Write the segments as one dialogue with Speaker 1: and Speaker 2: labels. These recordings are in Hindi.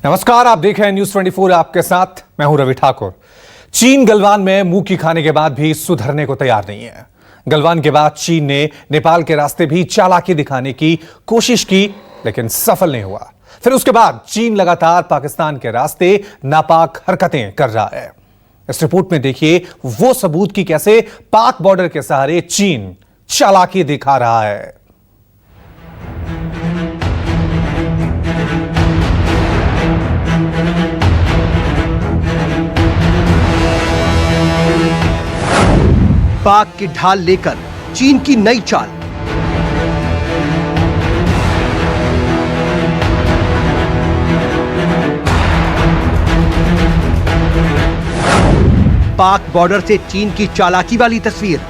Speaker 1: नमस्कार, आप देख रहे हैं न्यूज 24। आपके साथ मैं हूं रवि ठाकुर। चीन गलवान में मुंह की खाने के बाद भी सुधरने को तैयार नहीं है। गलवान के बाद चीन ने नेपाल के रास्ते भी चालाकी दिखाने की कोशिश की, लेकिन सफल नहीं हुआ। फिर उसके बाद चीन लगातार पाकिस्तान के रास्ते नापाक हरकतें कर रहा है। इस रिपोर्ट में देखिए वो सबूत कि कैसे पाक बॉर्डर के सहारे चीन चालाकी दिखा रहा है।
Speaker 2: पाक की ढाल लेकर चीन की नई चाल। पाक बॉर्डर से चीन की चालाकी वाली तस्वीर।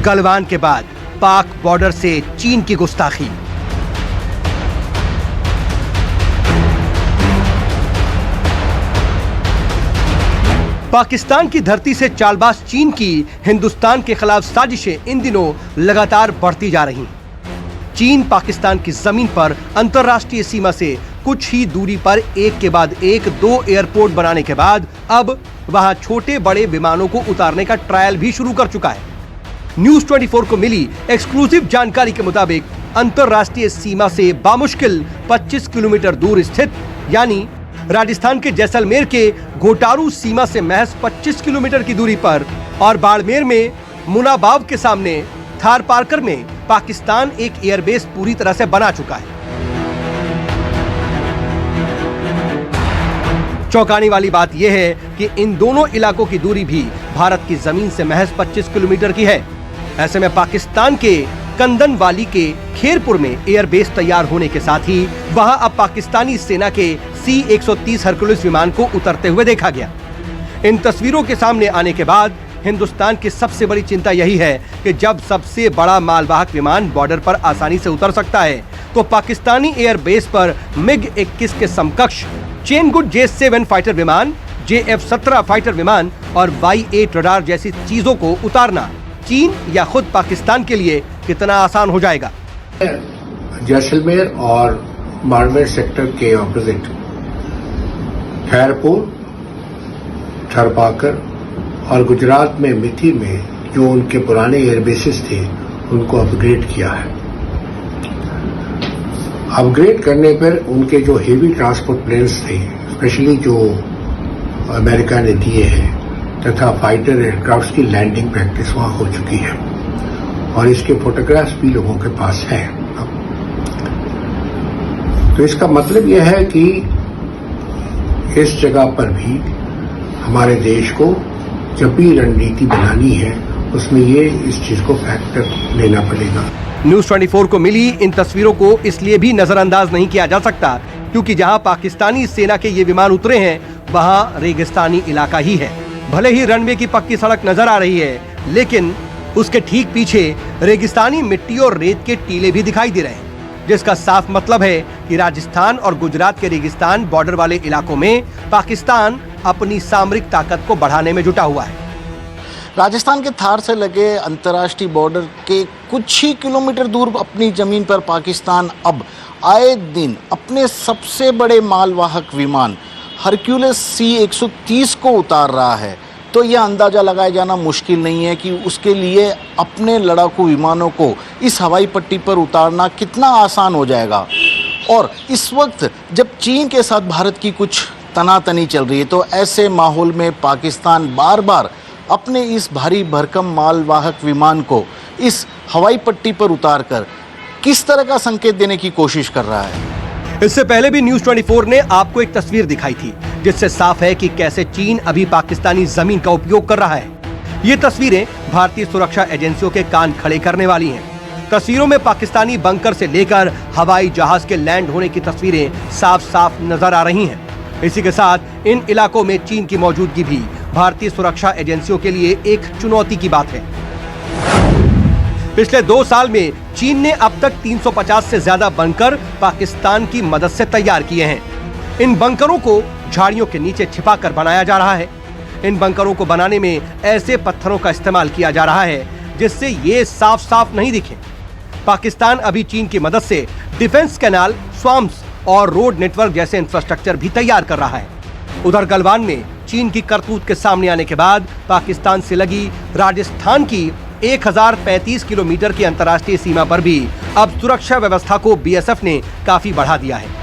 Speaker 2: गलवान के बाद पाक बॉर्डर से चीन की गुस्ताखी। पाकिस्तान की धरती से चालबाज चीन की हिंदुस्तान के खिलाफ साजिशें इन दिनों लगातार बढ़ती जा रही हैं। चीन पाकिस्तान की जमीन पर अंतर्राष्ट्रीय सीमा से कुछ ही दूरी पर एक के बाद एक 2 एयरपोर्ट बनाने के बाद अब वहां छोटे बड़े विमानों को उतारने का ट्रायल भी शुरू कर चुका है। न्यूज 24 को मिली एक्सक्लूसिव जानकारी के मुताबिक अंतर्राष्ट्रीय सीमा से बामुश्किल 25 किलोमीटर दूर स्थित यानी राजस्थान के जैसलमेर के घोटारू सीमा से महज 25 किलोमीटर की दूरी पर और बाड़मेर में मुनाबाव के सामने थार पार्कर में पाकिस्तान एक एयरबेस पूरी तरह से बना चुका है। चौंकाने वाली बात यह है कि इन दोनों इलाकों की दूरी भी भारत की जमीन से महज 25 किलोमीटर की है। ऐसे में पाकिस्तान के कंदनवाली के खेरपुर में एयरबेस तैयार होने के साथ ही वहां अब पाकिस्तानी सेना के C-130 हरकुलिस विमान को उतरते हुए देखा गया। इन तस्वीरों के सामने आने के बाद हिंदुस्तान की सबसे बड़ी चिंता यही है कि जब सबसे बड़ा मालवाहक विमान बॉर्डर पर आसानी से उतर सकता है, तो पाकिस्तानी एयरबेस पर MiG-21 के समकक्ष चेनगुड J-7 फाइटर विमान, JF-17 फाइटर विमान और Y-8 रडार जैसी चीजों को उतारना चीन या खुद पाकिस्तान के लिए कितना आसान हो जाएगा।
Speaker 3: जैसलमेर और बाड़मेर सेक्टर के ऑपोजिट खैरपुर, थरपाकर और गुजरात में मिथी में जो उनके पुराने एयरबेसेस थे उनको अपग्रेड किया है। अपग्रेड करने पर उनके जो हेवी ट्रांसपोर्ट प्लेन्स थे, स्पेशली जो अमेरिका ने दिए हैं, तथा फाइटर एयरक्राफ्ट की लैंडिंग प्रैक्टिस वहां हो चुकी है और इसके फोटोग्राफ्स भी लोगों के पास हैं। तो इसका मतलब यह है कि इस जगह पर भी हमारे देश को जब भी रणनीति बनानी है उसमें ये इस चीज को फैक्टर लेना पड़ेगा।
Speaker 2: न्यूज 24 को मिली इन तस्वीरों को इसलिए भी नजरअंदाज नहीं किया जा सकता क्योंकि जहां पाकिस्तानी सेना के ये विमान उतरे हैं वहां रेगिस्तानी इलाका ही है। भले ही रनवे की पक्की सड़क नजर आ रही है, लेकिन उसके ठीक पीछे रेगिस्तानी मिट्टी और रेत के टीले भी दिखाई दे रहे हैं, जिसका साफ मतलब है कि राजस्थान और गुजरात के रेगिस्तान बॉर्डर वाले इलाकों में पाकिस्तान अपनी सामरिक ताकत को बढ़ाने में जुटा हुआ है।
Speaker 4: राजस्थान के थार से लगे अंतर्राष्ट्रीय बॉर्डर के कुछ ही किलोमीटर दूर अपनी जमीन पर पाकिस्तान अब आए दिन अपने सबसे बड़े मालवाहक विमान हरक्यूलिस C-130 को उतार रहा है। तो यह अंदाज़ा लगाया जाना मुश्किल नहीं है कि उसके लिए अपने लड़ाकू विमानों को इस हवाई पट्टी पर उतारना कितना आसान हो जाएगा। और इस वक्त जब चीन के साथ भारत की कुछ तनातनी चल रही है, तो ऐसे माहौल में पाकिस्तान बार बार अपने इस भारी भरकम मालवाहक विमान को इस हवाई पट्टी पर उतारकर किस तरह का संकेत देने की कोशिश कर रहा है।
Speaker 2: इससे पहले भी न्यूज 24 ने आपको एक तस्वीर दिखाई थी जिससे साफ है कि कैसे चीन अभी पाकिस्तानी जमीन का उपयोग कर रहा है। ये तस्वीरें भारतीय सुरक्षा एजेंसियों के कान खड़े करने वाली हैं। तस्वीरों में पाकिस्तानी बंकर से लेकर हवाई जहाज के लैंड होने की तस्वीरें साफ साफ नजर आ रही हैं। इसी के साथ इन इलाकों में चीन की मौजूदगी भी भारतीय सुरक्षा एजेंसियों के लिए एक चुनौती की बात है। पिछले 2 साल में चीन ने अब तक 350 से ज्यादा बंकर पाकिस्तान की मदद से तैयार किए हैं। इन बंकरों को झाड़ियों के नीचे छिपाकर बनाया जा रहा है। इन बंकरों को बनाने में ऐसे पत्थरों का इस्तेमाल किया जा रहा है जिससे ये साफ साफ नहीं दिखे। पाकिस्तान अभी चीन की मदद से डिफेंस कैनाल, स्वाम्प्स और रोड नेटवर्क जैसे इंफ्रास्ट्रक्चर भी तैयार कर रहा है। उधर गलवान में चीन की करतूत के सामने आने के बाद पाकिस्तान से लगी राजस्थान की 1035 किलोमीटर की अंतर्राष्ट्रीय सीमा पर भी अब सुरक्षा व्यवस्था को बीएसएफ ने काफी बढ़ा दिया है।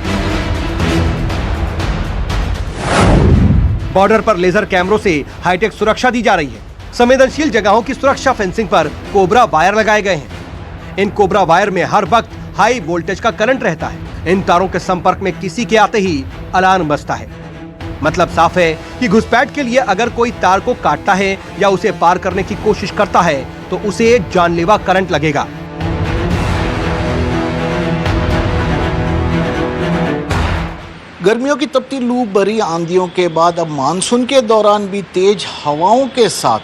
Speaker 2: बॉर्डर पर लेजर कैमरों से हाईटेक सुरक्षा दी जा रही है। संवेदनशील जगहों की सुरक्षा फेंसिंग पर कोबरा वायर लगाए गए हैं। इन कोबरा वायर में हर वक्त हाई वोल्टेज का करंट रहता है। इन तारों के संपर्क में किसी के आते ही अलार्म बजता है। मतलब साफ है कि घुसपैठ के लिए अगर कोई तार को काटता है या उसे पार करने की कोशिश करता है तो उसे जानलेवा करंट लगेगा।
Speaker 4: गर्मियों की तपती लू भरी आंधियों के बाद अब मानसून के दौरान भी तेज हवाओं के साथ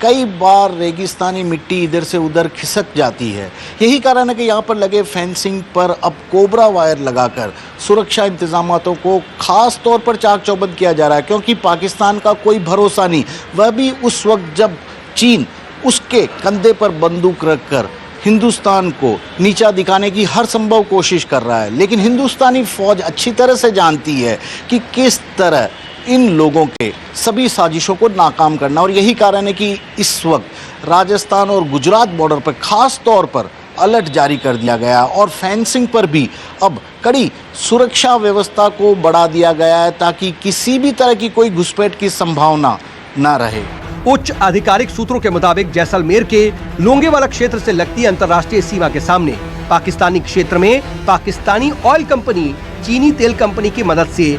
Speaker 4: कई बार रेगिस्तानी मिट्टी इधर से उधर खिसक जाती है। यही कारण है कि यहाँ पर लगे फेंसिंग पर अब कोबरा वायर लगाकर सुरक्षा इंतजामातों को खास तौर पर चाक चौबंद किया जा रहा है, क्योंकि पाकिस्तान का कोई भरोसा नहीं। वह भी उस वक्त जब चीन उसके कंधे पर बंदूक रखकर हिंदुस्तान को नीचा दिखाने की हर संभव कोशिश कर रहा है। लेकिन हिंदुस्तानी फौज अच्छी तरह से जानती है कि किस तरह इन लोगों के सभी साजिशों को नाकाम करना, और यही कारण है कि इस वक्त राजस्थान और गुजरात बॉर्डर पर खास तौर पर अलर्ट जारी कर दिया गया और फेंसिंग पर भी अब कड़ी सुरक्षा व्यवस्था को बढ़ा दिया गया है ताकि किसी भी तरह की कोई घुसपैठ की संभावना न रहे।
Speaker 2: उच्च आधिकारिक सूत्रों के मुताबिक जैसलमेर के लोंगेवाला क्षेत्र से लगती अंतर्राष्ट्रीय सीमा के सामने पाकिस्तानी क्षेत्र में पाकिस्तानी ऑयल कंपनी चीनी तेल कंपनी की मदद से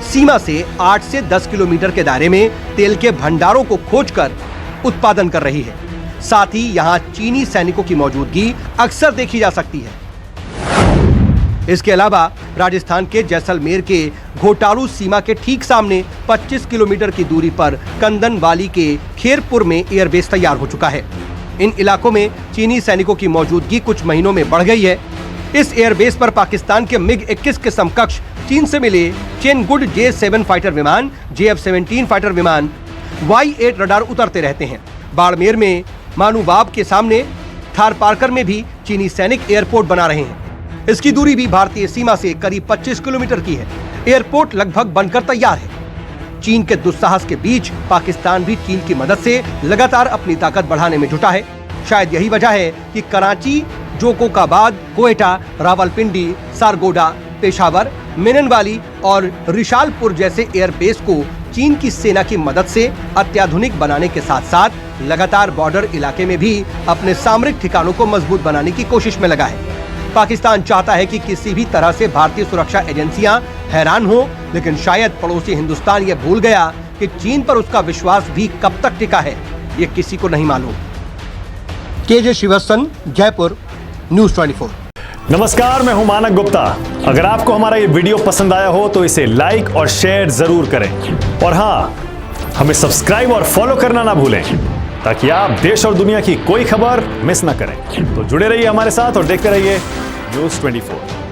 Speaker 2: सीमा से 8 से 10 किलोमीटर के दायरे में तेल के भंडारों को खोजकर उत्पादन कर रही है। साथ ही यहाँ चीनी सैनिकों की मौजूदगी अक्सर देखी जा सकती है। इसके अलावा राजस्थान के जैसलमेर के घोटालू सीमा के ठीक सामने 25 किलोमीटर की दूरी पर कंदनवाली के खेरपुर में एयरबेस तैयार हो चुका है। इन इलाकों में चीनी सैनिकों की मौजूदगी कुछ महीनों में बढ़ गई है। इस एयरबेस पर पाकिस्तान के MiG-21 के समकक्ष चीन से मिले चेनगुड J-7 फाइटर विमान, JF-17 फाइटर विमान, Y-8 रडार उतरते रहते हैं। बाड़मेर में मानूबाब के सामने थारपारकर में भी चीनी सैनिक एयरपोर्ट बना रहे हैं। इसकी दूरी भी भारतीय सीमा से करीब 25 किलोमीटर की है। एयरपोर्ट लगभग बनकर तैयार है। चीन के दुस्साहस के बीच पाकिस्तान भी चीन की मदद से लगातार अपनी ताकत बढ़ाने में जुटा है। शायद यही वजह है कि कराची, जोकोकाबाद, कोयटा, रावलपिंडी, सारगोडा, पेशावर, मेननवाली और रिशालपुर जैसे एयरबेस को चीन की सेना की मदद से अत्याधुनिक बनाने के साथ साथ लगातार बॉर्डर इलाके में भी अपने सामरिक ठिकानों को मजबूत बनाने की कोशिश में लगा है। पाकिस्तान चाहता है कि किसी भी तरह से भारतीय सुरक्षा एजेंसियां हैरान हो, लेकिन शायद पड़ोसी हिंदुस्तान ये भूल गया कि चीन पर उसका विश्वास भी कब तक टिका है, ये किसी को नहीं मालूम। KJ Srivastava, Jaipur, news 24।
Speaker 5: नमस्कार, मैं हूं मानक गुप्ता। अगर आपको हमारा ये वीडियो पसंद आया हो तो इसे लाइक और शेयर जरूर करें, और हाँ, हमें सब्सक्राइब और फॉलो करना ना भूलें ताकि आप देश और दुनिया की कोई खबर मिस ना करें। तो जुड़े रहिए हमारे साथ और देखते रहिए न्यूज़ 24।